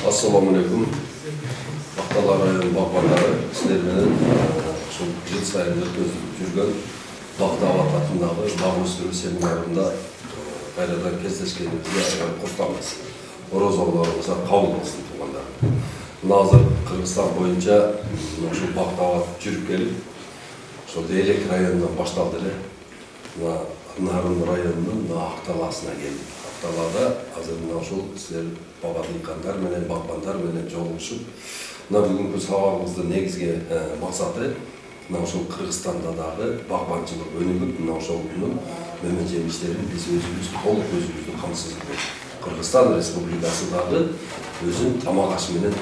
Assalamu alaikum. Baqtalar rayonu bağbanları sizlerden şu yıl sayında gözükürgen Bağdavat adındağı bağ üstü seminarında qayradan kezdeşkenimizde qo'shilamiz. O'rozog'larimizga qabul bo'lsin tuğanlar. Nazır Kırgızistan boyunca şu Bağdavat жүрүп kelip şu Deylek rayonundan başladı. Narın rayonunun Aktalasına geldik. Aktalada hazırdan şu sizler babadıykanlar menen bağbanlar menen joluguşup bugünkü sabağımızda negizgi maksatı şu Kırgızstanda dağı bağbançılık önümüp bunun menen jemişlerini biz özümüz толук özümüzdü kamsızlık Kırgızstan Respublikası dağı özün tamak aşı menen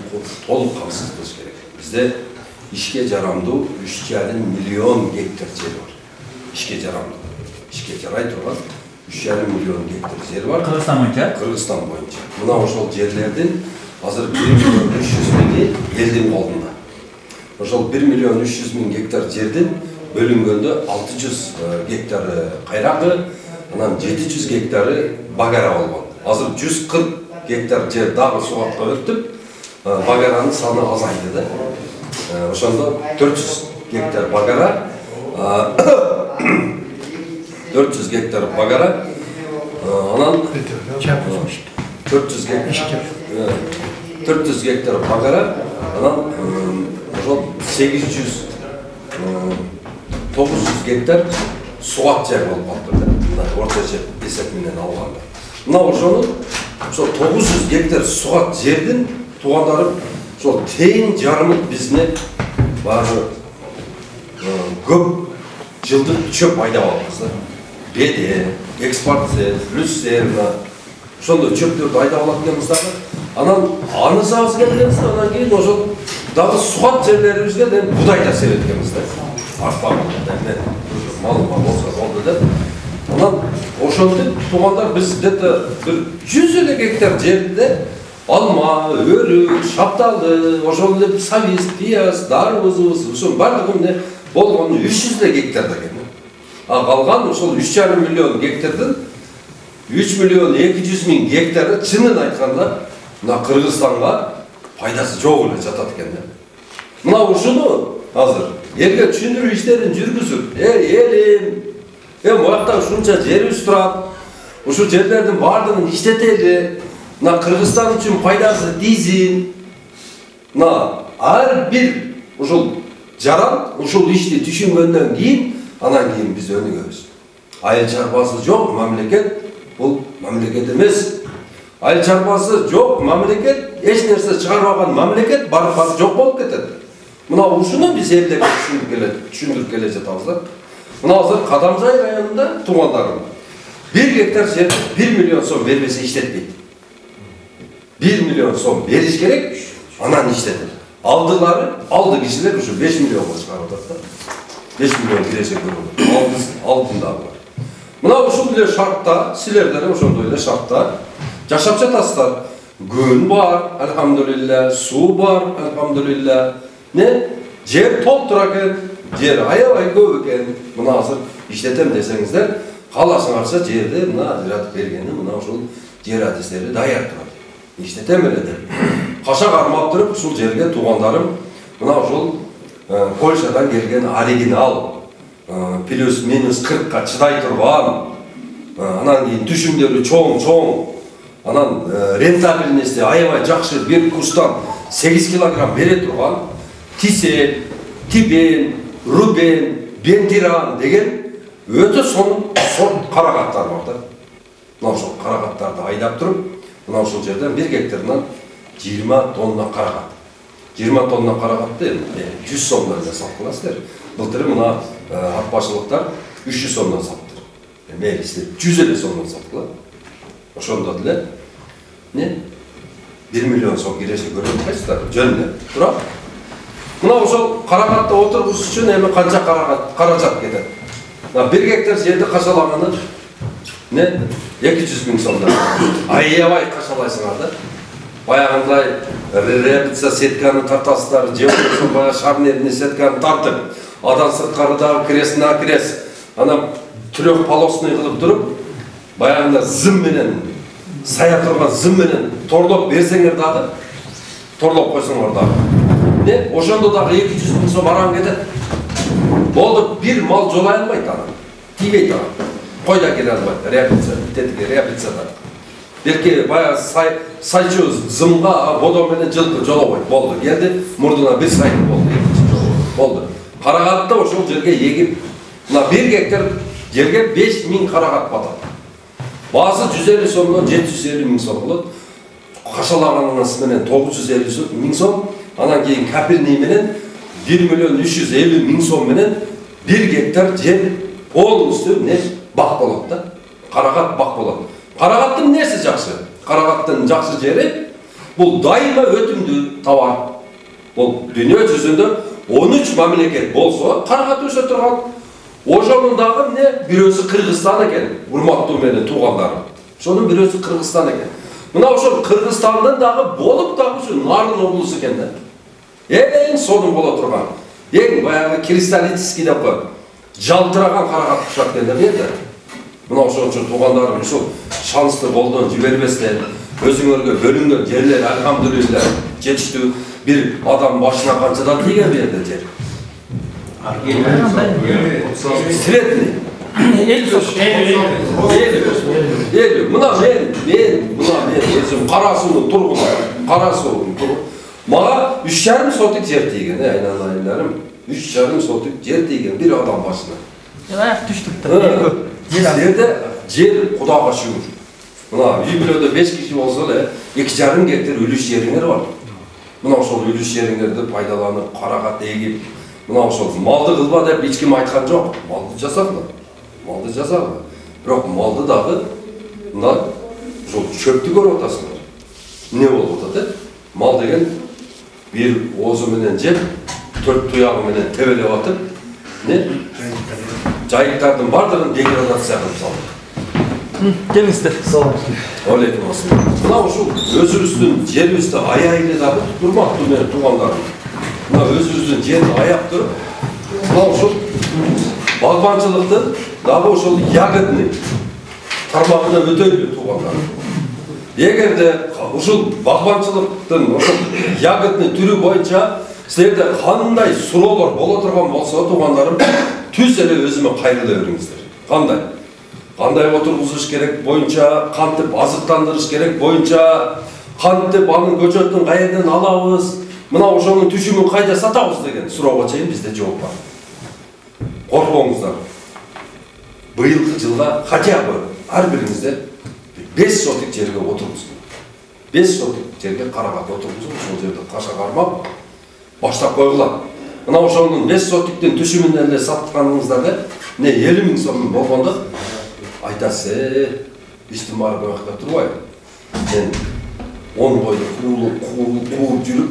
толук kamsız kılış gerek. Bizde işke jaramdı 3,5 milyon gektar yer var. İşke jaramdı. İşke jaray turgan 3,5 milyon gektar yer var. Kırgızstan boyunca? Kırgızstan boyunca. Buna oşol yerlerden hazır 1 milyon 300 bini elдің алдында. Oşol 1 milyon 300 bin gektar yerden bölüngöndө 600 gektarı kayraqı, 700 gektarı bagara olgan. Hazır 140 gektar yer dağı suatqa ötüp, bagaranın sanı azaydı. Oşonda 400 gektar bagara, 400 gektar bagara, 400 gektar bagara, 800 900 gektar suat yer болып қалыпты. Орташа есепменен алғанда. Мына ошону 900 gektar suat жерден туғандарым сол тең жарымы бізне бары көп жылдық чөп айдап алыппыз. Беде, экспорция, люцерна, ошондой чөптөрдү айдап алатыныбыздағы аны сабыз келгенбиз, анан кийин ошол дагы суат жерлерибизге будай да себеткенбиз да. Артпаганда мал болсо болду деп. Анан ошентип туугандар биз где-то бир 100 эле гектар жерде алма, өрүк, шапталы, ошол эле сабиз, пияз, дарбызыбыз, ошонун баардыгы болгону 300 эле гектарда экен. Калган ошол 3,5 миллион гектардан 3 миллион 200 миң гектары чынын айтканда мына Кыргызстанга пайдасы жок эле жатат экен да. Мына ушуну азыр элге түшүндүрүү иштерин жүргүзүп, элим, буякта ушунча жерибиз турат, ушу жерлердин баардыгын иштетели, мына Кыргызстан үчүн пайдасы тийсин. Мына ар бир ушул жаран ушул ишти түшүнгөндөн кийин анан кийин биз өнүгөбүз. Айыл чарбасы жок мамлекет бул мамлекет эмес. Айыл чарбасы жок мамлекет, эч нерсе чыгарбаган мамлекет барып жок болуп кетет. Мына ушуну биз элдерге түшүндүрүп келе жатабыз да. Мына азыр Кадамжай районунда туугандарым 1 гектар жер 1 миллион сом бербесе иштетпейт. 1 миллион сом бериш керек, анан иштетет. Алды кишилер ушу 5 миллионго чыгарып атат да. 5 миллион киреше көрүнөт. Алдындагы. Мына ушул эле шартта, силердер ошондой эле шартта жашап жатасыздар. Күн бар, алхамдулилля, суу бар, алхамдулилля. Жер толтура экен, жер аябай көп экен. Мына азыр иштетем десеңиздер, каалашыңарча жерди мына ажыратып бергени, мына ушул жер адистери даяр турат. Иштетем эле деп. Каша кармап туруп ушул жерге туугандарым мына ушул Польшадан келген оригинал, плюс-минус 40-ка чыдай турган, анан кийин түшүмдөрү чоң, анан рентабельности аябай жакшы, бир куштан 8 килограмм бере турган тисел, тибен, рубен, бентиран деген өтө сорт карагаттар бар да. Мына ошол карагаттарды айдап туруп, мына ошол жерден 1 гектардан 20 тонна карагат. 20 тонна карагатты 100 сомдон эле сатып каласыздар. Былтыр мына атбашылыктар 300 сомдон сатты. Мейли силер 100 эле сомдон саткыла. Ошондо деле 1 миллион сом киреше көрүп кайсыздар? Жөн эле. Туурабы? Мына ошол карагатта отургуш үчүн эми канча каражат кетет? 1 гектар жерди кашалаганы 200 миң сомдон. Аябай кашалайсыңар да. Баягындай репция сетканы тартасыздар, же болбосо баягы шарнирный сетканы тартып, адан сырткарыдагы кресине крес, анан түрөк полосный кылып туруп, баягында зым менен сая тұрған зым менен торлоп берсеңер дағы, торлоп қойсаңар дағы. Не? Ошондо дағы 200 000 сом арам кетет. Болды, бір мал жолай алмайды ана. Тимейді ана. Қойда келе алмайды, реабилитацияда. Берке бая сайчу зымға бодо менен жылқы жолабайды. Болды, келді, мұрдына бір сайты болды, болды. Қарағатта ошол жерге егіп, мына 1 гектар жерге 5000 қарағат батады. Басы 150 сомнан 750 000 сом болады. Қашалағаныңыз менен 950 000 сом, анан кейін капирный менен 1 350 000 сом менен 1 гектар жер полностью не бақ болады да. Қарағат бақ болады. Қарағаттың несі жақсы? Қарағаттың жақсы жері бұл дайыма өтімді тауар. Бұл дүние жүзінде 13 мемлекет болса, қарағат өсе тұрған. Ошонундағы не? Бирөөсү Кыргызстан экен, урматтуу менен туугандарым. Шонун бирөөсү Кыргызстан экен. Мына ошол Кыргызстандын дагы болуп дагы ушу Нарын облусу экен да. Эң сонун боло турган. Эң баягы кристаллический деп коет. Жалтыраган карагат кушак экен да берди. Мына ошон үчүн туугандарым ушул шансты колдон жибербестен, өзүңөргө бөлүнгөн жерлер алхамдулилла жетиштүү бир адам башына канчадан тийген берди жер. Средний. Мына мен өзім Қарасудың тұрғыны, Қарасудың тұрғыны. Маға 3,5 сотық жер тиген, айналайындарым. 3,5 сотық жер тиген бір адам басына. Аяқ түштікті. Жерде жер Құдаға шүгір. Мына үй бүлөдө 5 киши болса да 2,5 гектар үлүш жериңер бар. Мына ошол үлүш жериңерди пайдаланып, карагат эгип, мына ошол малды кылба деп эч ким айткан жок. Малды жасагыла. Малды жасагыла. Бирок малды дагы мына ошол чөптү көрүп атасыңар. Эмне болуп атат? Мал деген бир оозу менен жеп, 4 туягы менен тебелеп атып, не? Жайыктардын бардыгын деградация кылып салды. Келиңиздер. Алейкум ассалам. Мына ушул өзүбүздүн жерибизди аябай дагы турмактуу менен туугандарым. Мына өзүбүздүн жерди аяп туруп, мына ушул багбанчылыкты дагы ошол ягодный тармагына өтөлү туугандарым. Эгерде ушул багбанчылыктын ошол ягодный түрү боюнча силерде кандай суроолор боло турган болсо туугандарым, түз эле өзүмө кайрыла бериңиздер. Кандай отургузуш керек боюнча, кантип азыктандырыш керек боюнча, кантип анын көчөтүн каерден алабыз, мына ошонун түшүмүн кайда сатабыз деген суроого чейин бизде жооп бар. Коркпоңуздар. Быйылкы жылга хотя бы ар бириңиздер 5 сотик жерге отургузун. 5 сотик жерге карагат отургузун, ошол жерде каша кармап баштап койгула. Мына ошонун 5 сотиктин түшүмүн эле сатканыңыздарда не 50 000 сом болгондо айтасы, иштин баары көмөктө турбайбы. Мен 10 койду кууп жүрүп,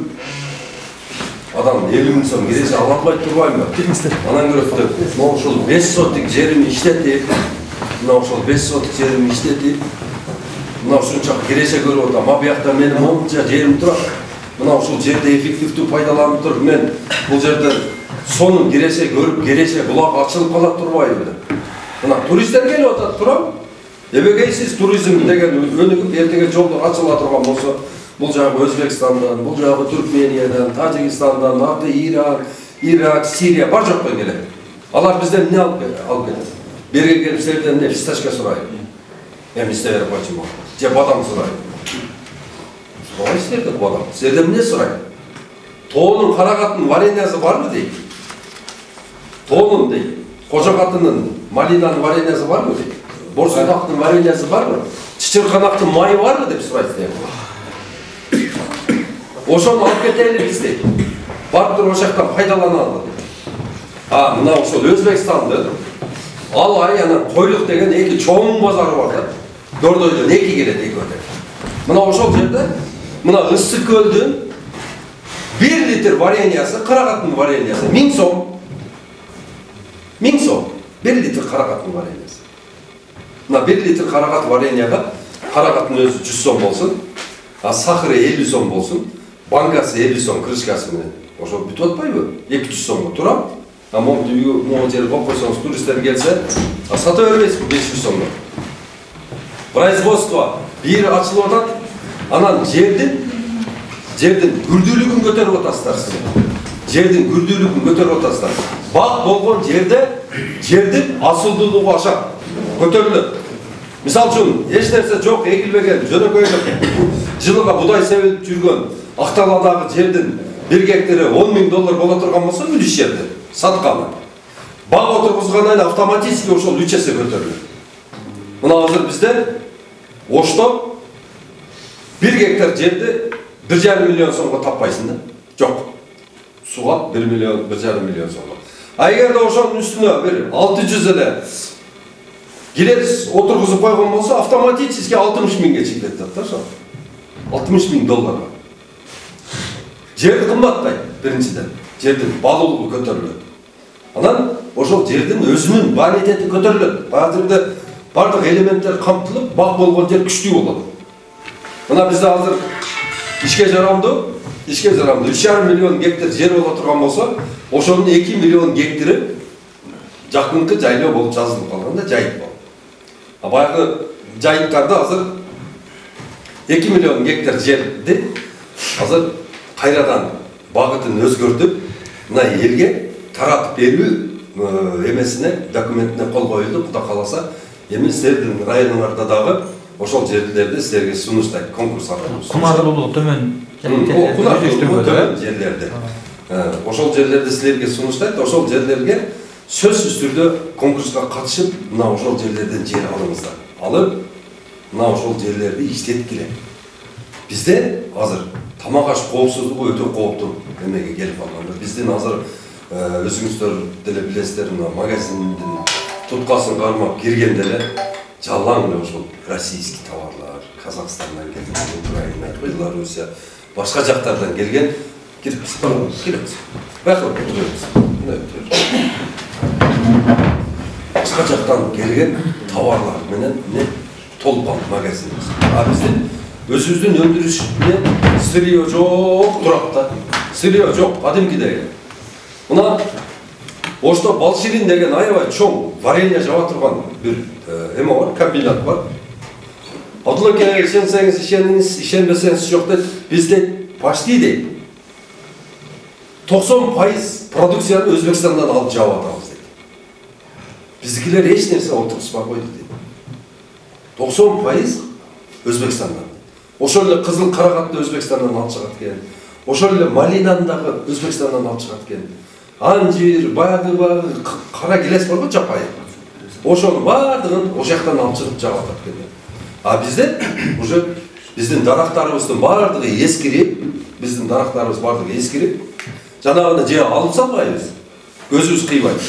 адам 50 000 сом киреше ала албай турбайбы? Анан көрөптү, мына ошол 5 сотик жеримди иштетип, мына ошол 5 сотик жеримди иштетип, мына ушунча киреше көрүп атам. А биякта менин монча жерим турат. Мына ушул жерди эффективдүү пайдаланып туруп, мен бул жерден сонун киреше көрүп, киреше булак ачылып калат турбайбы? Мына туристтер келип атат, турам. Эбегей сиз туризм деген өнүгүп эртеге жолдор ачыла турган болсо, бул жагы Өзбекстандан, бул жагы Түркмениядан, Тажикстандан, Иран, Ирак, Сирия бар жокпой келет. Алар бизден эмне алып кетет? Берге келип силерден эмне фисташка сурайт. Эми исте берип койчумун. Же бадам сурайт. Сурабай силерден бадам. Силерден эмне сурайт? Тоонун карагаттын вареньясы барбы дейт? Тоонун дейт. Кожокатынын малинанын вареньясы барбы дейт? Борсунактын вареньясы барбы? Чычырканактын майы барбы деп сурайт силер. Ошону алып кетели биз дейт. Барып туруп ошоктон пайдаланалы дейт. Мына ошол Өзбекстанды ал ай анан Койлук деген эки чоң базары бар да. Дордойдон 2 келет экөөдө. Мына ошол жерде мына Ысык көлдүн 1 литр вареньясы, карагаттын вареньясы 1000 сом. 1000 сом. 1 литр карагаттын вареньясы. Мына 1 литр карагат вареньяга карагаттын өзү 100 сом болсун, сахары 50 сом болсун, банкасы 50 сом крышкасы менен. Ошол бүтүп атпайбы? 200 сомго турам. Могу жерге коюп койсоңуз, туристтер келсе, сата бербейсизби 500 сомго. Производство бiri ачылып атат, анан жердин күрдүүлүгүн көтөрүп атасыздар. Жердин күрдүүлүгүн көтөрүп атасыздар. Бак болгон жердин асылдуулугу ашат, көтөрүлөт. Мисал үчүн, эч нерсе жок, эгилбеген, жөнөкөй жылыга будай себилип жүргөн Акталадагы жердин 1 гектары $10.000 боло турган болсо, үлүш жерди сатканы. Баг отургузгандан автоматически ошол 3 эсе көтөрүлөт. Мына азыр бизде Ошто 1 гектар жерди 1,5 миллион сомго таппайсың да? Жок. Суга 1,5 миллион сомго. А эгерде ошонун үстүнө бир 600 эле гилет отургузуп койгон болсо, автоматически 60 миңге чыгып кетет да, ошо. $60.000. Жерди кымбаттайт, биринчиден. Жердин баалуулугу көтөрүлөт. Анан ошол жердин өзүнүн валидети көтөрүлөт. Баазырда бардык элементтер камтылып, бак болгон жер күчтүү болот. Мына бизде азыр ишке жарамдуу 3,5 миллион гектар жер боло турган болсо, ошонун 2 миллион гектары жакынкы жайлоо болуп жазылып калганда жайыт болот. А баягы жайыттарда азыр 2 миллион гектар жерди азыр кайрадан багытын өзгөртүп, мына элге таратып берүү эмесине, документине кол коюлду. Кудай кааласа, эми силердин районуңарда дагы ошол жерлерди силерге сунуштайт, конкурс аркылуу. Кунарлуулугу төмөн жерлерди. Ошол жерлерди силерге сунуштайт, ошол жерлерге сөзсүз түрдө конкурска катышып, мына ошол жерлерден жер алыңыздар. Алып, мына ошол жерлерди иштеткиле. Бизде азыр тамак аш коопсуздугу өтө кооптуу эмеге келип калган. Биздин азыр өзүңүздөр деле билесиздер, магазиндин туткасын кармап киргенде эле жалаң эле ошол российский товарлар, Казакстандан келген, Украина, Белоруссия, башка жактардан келген кирип башка жактан келген товарлар менен толуп калды магазинибиз. А биздин өзүбүздүн өндүрүшүнө сырье жок турат да. Сырье жок, кадимкидей. Мына Ошто Балширин деген аябай чоң варенье жаба турган бир эме бар, комбинат бар. Абдулла эке, ишенсеңиз ишениңиз, ишенбесеңиз жок дейт. Бизде почти дейт 90% продукцияны Өзбекстандан алып жаап атабыз дейт. Биздикилер эч нерсе отургузбай койду дейт. 90% Өзбекстандан. Ошол эле кызыл карагатты Өзбекстандан алып чыгат экен. Ошол эле малинаны дагы Өзбекстандан алып чыгат экен. Анжир, баягы кара гилес бар го, жапайы. Ошонун бардыгын ошол жактан алып чыгып жаап атат экен. А бизде уже биздин дарактарыбыздын бардыгы эскирип, жанагыны же алып салбайбыз, көзүбүз кыйбайт.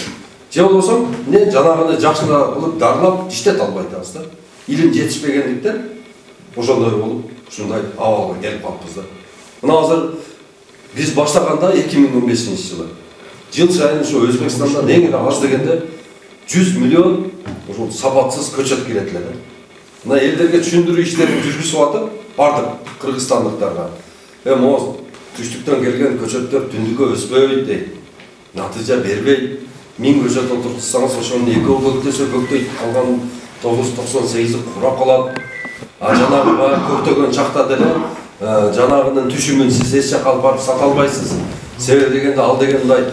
Же болбосо, жанагыны жакшылап кылып дарылап иштете албай атабыз да. Илим жетишпегендиктен ошондой болуп, ушундай абалга келип калыппыз да. Мына азыр биз баштаганда 2015-жылы жыл сайын ошо Өзбекстандан эң эле аз дегенде 100 миллион ошол сапатсыз көчөт келет эле да. Мына элдерге түшүндүрүү иштерин жүргүзүп атып, бардык кыргызстандыктарга. Моз түштүктөн келген көчөттөр түндүккө өспөйт дейт. Натыйжа бербейт. 1000 көчөт отурсаңыз ошонун 2 көктөсө көктөйт, калган 998-и курап калат. А жанагы көктөгөн чакта деле жанагынын түшүмүн сиз эч жакка алып барып сата албайсыз. Себеби дегенде ал дегендай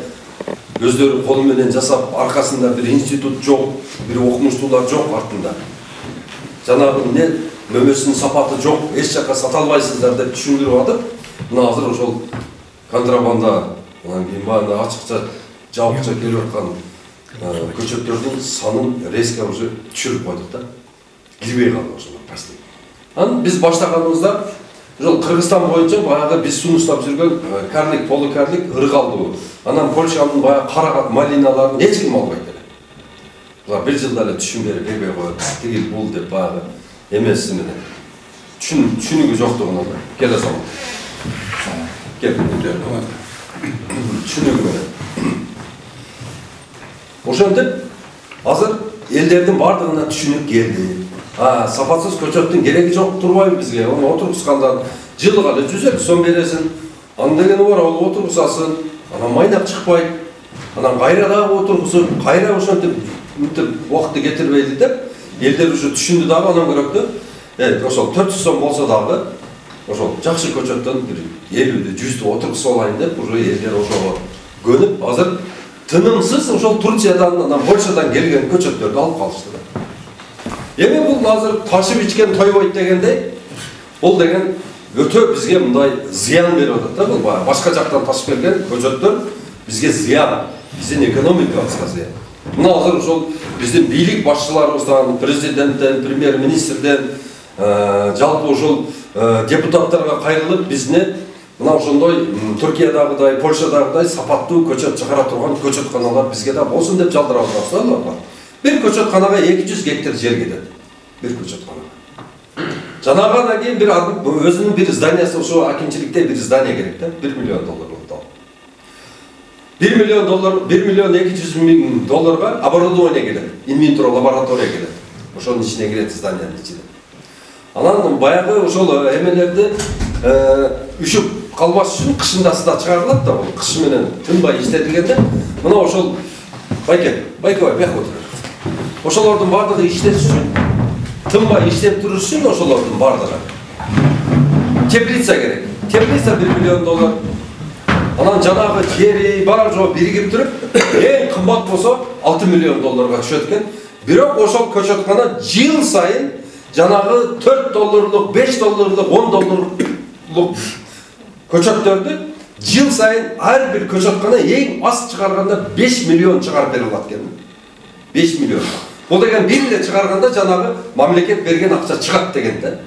өздөрү колу менен жасап, аркасында бир институт жок, бир окумуштуулар жок артында. Жанагы мөмөсүнүн сапаты жок, эч жакка сата албайсыздар деп түшүндүрүп атып, мына азыр ошол контрабанда, анан кийин баягы ачыкча жабыкча келип аткан көчөттөрдүн санын резко уже түшүрүп койдук да. Кирбей калды ошолор почти. Анан биз баштаганыбызда ошол Кыргызстан боюнча баягы биз сунуштап жүргөн карлик, полукарлик ыргалдуу. Анан Польшанын баягы карагат малиналарын эч ким албайт эле. Булар бир жылда эле түшүн бербей коет. Тигил бул деп баягы эмеси менен. Түшүнүгү жоктугуна келе салам. Түшүнүгү менен. Ошентип азыр элдердин бардыгына түшүнүк келди. Сапатсыз көчөттүн кереги жок турбайбы бизге. Onu отургускандан жылга эле 100 сом бересиң. Аны дегени бар, ал отургусасын, анан майнак чыкпайт. Анан кайра дагы отургусуп, кайра ошентип мүнтип убакытты кетирбейли деп элдер уже түшүндү дагы анан көрөктө. ошол 400 сом болсо дагы ошол жакшы көчөттөн бир 50-ді 100-ді отургузуп алайын деп уже элдер ошого көнүп азыр тынымсыз ошол Турциядан анан Польшадан келген көчөттөрдү алып калышты да. Эми бул азыр ташып ичкен тойбойт дегендей, бул деген өтө бизге мындай зыян берип атат да. Бул башка жактан ташып келген көчөттөр бизге зыян, биздин экономикабызга зыян. Мына азыр ошол биздин бийлик башчыларыбыздан, президенттен, премьер-министрден, жалпы ошол депутаттарга кайрылып бизне мына ошондой Түркиядагыдай, Польшадагыдай сапаттуу көчөт чыгара турган көчөтканалар бизге да болсун деп жалдырап атабыз да аларга. Bir көчөтканага 200 гектар жер кетет. Bir көчөтканага. Жанагынан кийин бир өзүнүн бир зданиясы, ошо акимчиликте бир здание керек да, $1 миллион болуп. $1 миллион 200 миң долларга оборудование келет. Инвентура лаборатория келет. Ошонун ичине кирет зданиянын ичине. Анан баягы ошол эмелерди үшүп калбаш үчүн кышындасы да чыгарылат да, бул кыш менен тынбай иштетилгенде мына ошол байкебай бияк отуруп. Ошолордун бардыгы иштеш үчүн, тынбай иштеп туруш үчүн ошолордун бардыгы теплица керек. Теплица $1 миллион. Анан жанагы жери бар жоо биригип туруп, эң кымбат болсо $6 миллион түшөт экен. Бирок ошол көчөткана жыл сайын жанагы $4, $5, $10 көчөттөрдү жыл сайын ар бир көчөткана эң аз чыгарганда 5 миллион чыгарып бере алат экен. 5 миллион. Бул деген бир эле чыгарганда жанагы мамлекет берген акча чыгат деген да.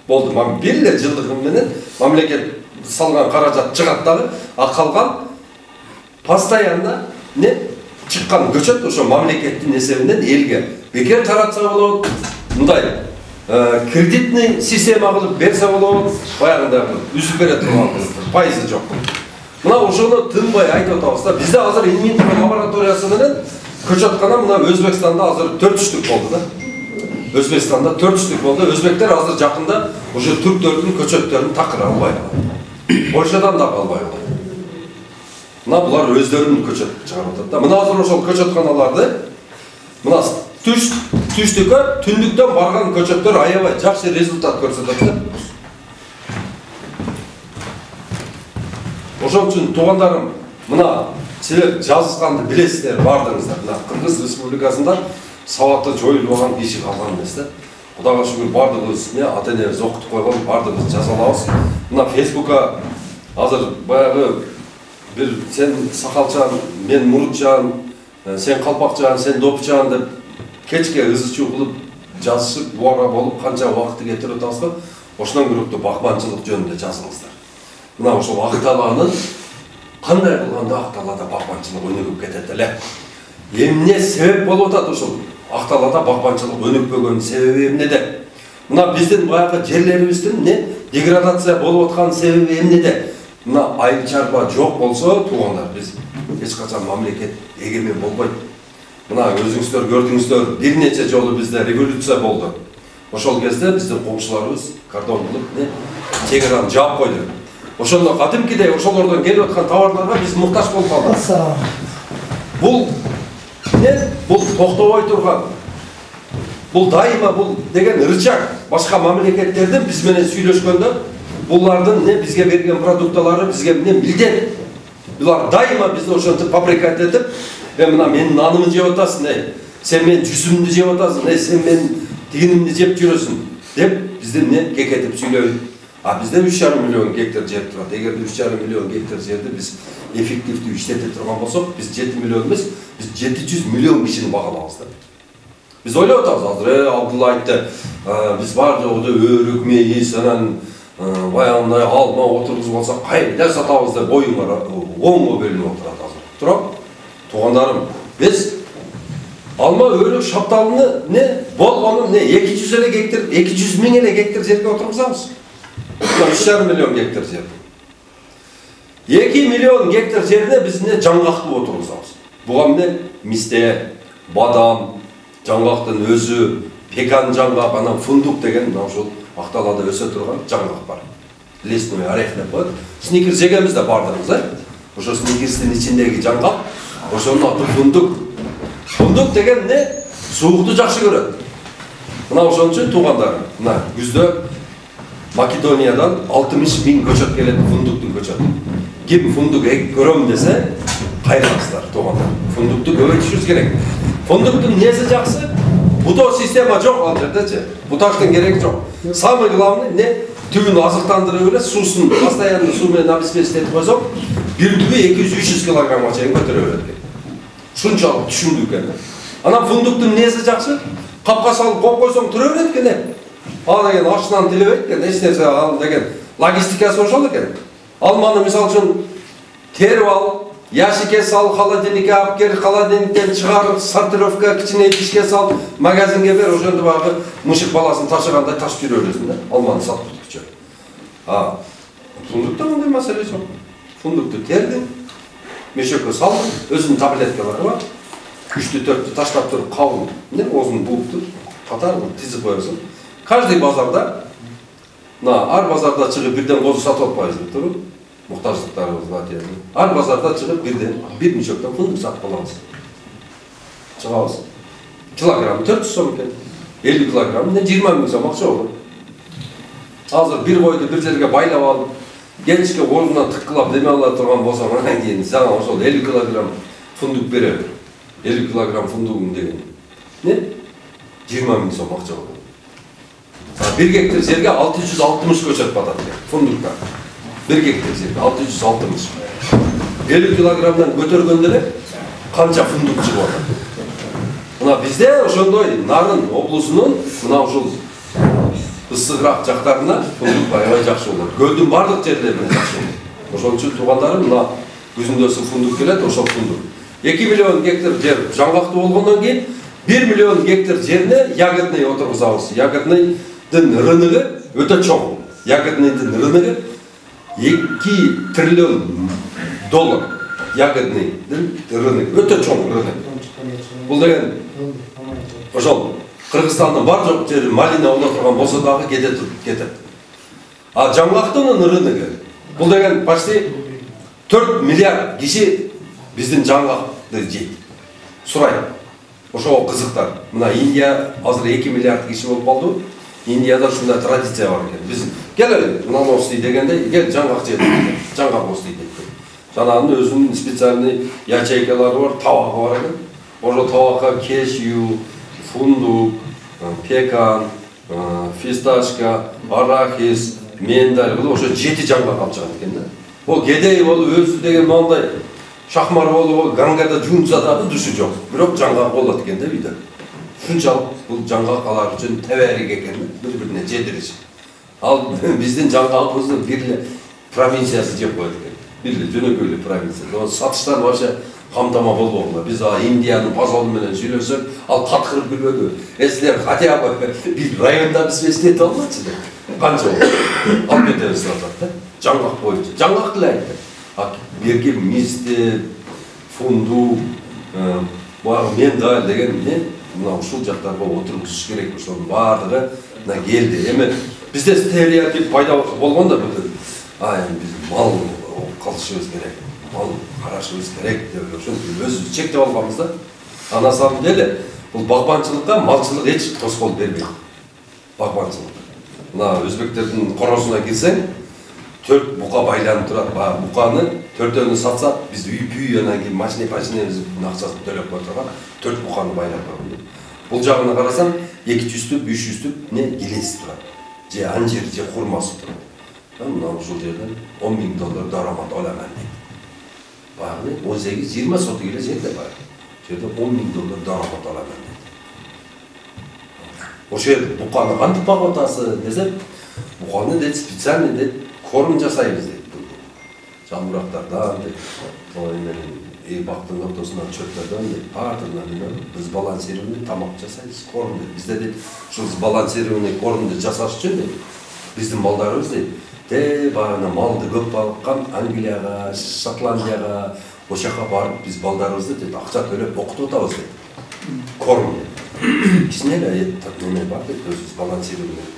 Болду, бир эле жылдыгы менен мамлекет салган каражат чыгат дагы, а калган постоянно не чыккан көчөт ошо мамлекеттин эсебинен элге бекер таратса болот, мындай кредитный система кылып берсе болот, баягындай үзүп бере турган пайызы жок. Мына ошону тынбай айтып атабыз да. Бизде азыр инвентура лабораториясы менен көчөткана мына Өзбекстанда азыр 4-түштүк болду да. Өзбекстанда 4-түштүк болду. Өзбектер азыр жакында уже түрктөрдүн көчөттөрүн такыра албай калат. Польшадан да албай калат. Мына булар өздөрүнүн көчөт чыгарып атат да. Мына азыр ошол көчөтканаларды мына түштүккө түндүктөн барган көчөттөр аябай жакшы результат көрсөтөт да. Ошон үчүн туугандарым, мына силер жазышканды билесиздер, бардыңыздар. Мына Кыргыз Республикасында сабатты жоюлуп алган киши калган эмес да. Кудайга шүгүр бардыгыбыз ата-энебиз окутуп койгон, бардыгыбыз жаза алабыз. Мына Фейсбукка азыр баягы бир сен сакалчан, мен мурутчан, сен калпакчан, сен допчан деп кечке ызы-чуу кылып жазышып, буара болуп канча убакытты кетирип атабызбы? Ошондон көрөктүү бакманчылык жөнүндө жазыңыздар. Мына ошол Ак-Талаанын кандай кылганда Ак-Талаада бакманчылык өнүгүп кетет эле? Эмне себеп болуп атат ошол Ак-Талаада бакманчылык өнүкпөгөнүн себеби эмнеде? Мына биздин баягы жерлерибиздин деградация болуп аткан себеби эмнеде? Мына айыл чарба жок болсо, туугандар, биз эч качан мамлекет эгемен болбойт. Мына өзүңүздөр көрдүңүздөр, бир нече жолу бизде революция болду. Ошол кезде биздин коңшуларыбыз кордон кылып, чегераны жаап койду. Ошондо кадимкидей ошолордон келип аткан товарларга биз муктаж болуп калдык. Бул токтобой турган. Бул дайыма бул деген рычаг башка мамлекеттердин биз менен сүйлөшкөндө булардын бизге берген продукталары бизге милдет. Булар дайыма бизди ошентип фабрикат этип, мына менин нанымды жеп атасың, сен менин жүзүмдү жеп атасың, сен менин тигинимди жеп жүрөсүң деп биздин кекетип сүйлөйт. А бизде 3,5 миллион гектар жер турат. Эгер 3,5 миллион гектар жерди биз эффективдүү иштете турган болсок, биз 7 миллион эмес, биз 700 миллион кишини багалабыз да. Биз ойлоп атабыз, азыр Абдулла айтты, биз бар жогу өрүк, мейиз, анан баягындай алма отургузуп алсак кайда сатабыз деп оюңар оңго бөлүнүп отурат азыр. Туруп, туугандарым, биз алма, өрүк, шапталыны болгону 200 эле гектар, 200 миң эле гектар жерге отургузабыз. 3,5 миллион гектар жер. 2 миллион гектар жерде биз жаңгактуу отургузабыз. Буга мисте, бадам, жаңгактын өзү, пекан жаңгак, анан фундук деген ошол Ак-Талаада өсө турган жаңгак бар. Лесной орех деп коет. Сникерс жегенбиз да бардыңыз, ошо сникерстин ичиндеги жаңгак, ошонун аты фундук. Фундук деген суукту жакшы көрөт. Мына ошон үчүн туугандар, мына күздө Македониядан 60 000 көчөт келет, фундуктун көчөтү. Ким фундук көрөм десе, кайрыласыздар туугандар. Фундукту көбөйтүшүбүз керек. Фундуктун несі жакшы? Бутоо система жок ал жердечи. Буташтын кереги жок. Самый главный не түбүн азыктандырып эле, суусун постоянно суу менен обеспечить этип койсок, бир түбү 200-300 килограммга чейин көтөрө берет экен. Ушунчалык түшүндүү экен. Анан фундуктун несі жакшы? Капка салып коюп койсоң турө берет экен. Ал деген ашынан тилебейт экен, эч нерсе ал деген логистикасы ошол экен. Алманы мисалы үчүн терип ал, ящикке сал, холодильникке алып кел, холодильниктен чыгар, сортировка кичине идишке сал, магазинге бер, ошондо багы мышык баласын ташыгандай ташып жүрө бересиң да. Алманы сатып бүткүчө. Фундукта мындай маселе жок. Фундукту тердиң, мешөккө салдың, өзүнүн таблеткалары бар. 3-4 таштап туруп кабыл, озун бууп туруп, катар тизип коесуң. Каждый базарда, ар базарда чыгып бирден козу сатып атпайбызбы туруп, муктаждыктарыбызга тиеби. Ар базарда чыгып бирден бир мешөктөн фундук сатып алабыз. Чыгабыз. Килограммы 400 сом экен. 50 килограмм 20 000 сом акча болот. Азыр бир койду бир жерге байлап алып, кечке ордунан тыккылап деме ала турган болсоң, анан кийин сага ошол 50 килограмм фундук берет. 50 килограмм фундугун деген. 20 000 сом акча болот. 1 гектар жерге 660 көчөт батат экен, фундукта. 1 гектар жерге 660. 50 килограммдан көтөргөндө эле канча фундук чыгып атат. Мына бизде ошондой Нарын облусунун мына ушул ысыгыраак жактарына фундук аябай жакшы болот. Көлдүн бардык жерлеринде жакшы болот. Ошон үчүн туугандарым мына күзүндө фундук келет, ошол фундук. 2 миллион гектар жер жаңгактуу болгондон кийин 1 миллион гектар жерине ягодный отургузабыз. Ягодный рыногы өтө чоң. Ягодныйдын рыногы 2 триллион доллар. Ягодныйдын рыногы өтө чоң рынок. Бул деген ошол Кыргызстандын бар жок жери малина боло турган болсо дагы кетет. А жаңгактынын рыногу бул деген почти 4 миллиард киши биздин жаңгакты жейт. Сурайт. Ошого кызыктар. Мына Индия азыр 2 миллиард киши болуп калды. Индияда ушундай традиция бар экен. Биз келели налости дегенде кел жаңгак жеп, жаңгак ости дейт. Жанагынын өзүнүн специальный ячейкалары бар, табагы бар экен. Ошол табакка кешью, фундук, пекан, фисташка, арахис, миндаль, ошо 7 жаңгак алып чыгат экен да. Ол кедей болуп өзү деген моундай шахмар болуп гангада жуунса дагы душу жок. Бирок жаңгак болот экен да үйдө. Ушунчалык бул жаңгак алар үчүн теберик экен, бири-бирине жедириш. Ал биздин жаңгагыбыздын бир эле провинциясы жеп коет экен. Бир эле жөнөкөй эле провинция. Сатыштар вообще камтама болбогула. Биз Индиянын посолу менен сүйлөсөк, ал каткырып билбеди. Силер хотя бы бир районда биз эстетип албачы деп. Канча болду? Алып кетебиз деп атат да. Жаңгак боюнча. Жаңгак деле айтты. Берги мисти, фундук, багы миндаль деген эмне? Мына ушул жактарга отургузуш керек, ошонун баардыгы мына келди. Эми бизде стереотип пайда болгон да бүт. Эми биз мал кылышыбыз керек, мал карашыбыз керек деп ошон өзүбүз чектеп алганбыз да. На самом деле бул багбанчылыкка малчылык эч тоскоол бербейт. Багбанчылык. Мына өзбектердин коросуна кирсең, 4 бука байланып турат. Буканы 4-өнү сатсак, биз үй анан кийин машинебиздин акчасын төлөп кое турган 4 буканы байлап койгон. Бул жагына карасаң, 200 түп, 300 түп не келеси турат. Же анжир, же хурмасы турат. Мына ушул жерден $10,000 дарамат аламан дейт. Багы 18-20 сотук эле жерде бар. Жерде $10,000 дарамат аламан дейт. Ошол буканы кантип багып атасы десек, буканы дейт специально дейт корм жасайбыз дейт. Жамурактардан дейт, бактын ортосунан чөптөрдөн дейт, баардыгынан биз балансированный тамак жасайбыз, корм дейт. Бизде дейт, ушул балансированный кормду жасаш үчүн дейт, биздин балдарыбыз дейт, баягы малды көп багыккан Англияга, Шотландияга, ошака барып биз балдарыбызды дейт акча төлөп окутуп атабыз дейт. Корм. Кичине эле неме бар дейт, өзүбүз балансированный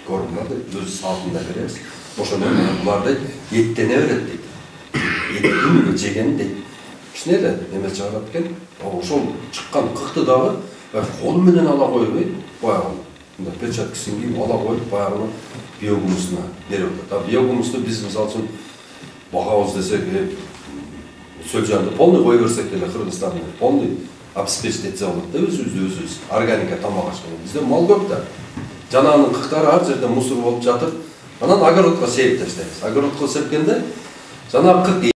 корм бар дейт, өз саатында беребиз. Ошондо булар дейт, еттене берет дейт. Күнүгө жеген дейт. Кичине эле неме чыгарат экен. Ошол чыккан кыкты дагы кол менен ала койбой, баягы мында перчаткасын кийип ала коюп баягы биогумусуна берип атат. Биогумусту биз мисалы үчүн багабыз десек, сөлжанды полный кое берсек деле Кыргызстанда полный обеспечить этсе болот да, өзүбүз органика тамак ашкан. Бизде мал көп да. Жананын кыктары ар жерде мусор болуп жатып, анан огородко сеип таштайбыз. Огородко сепкенде жанагы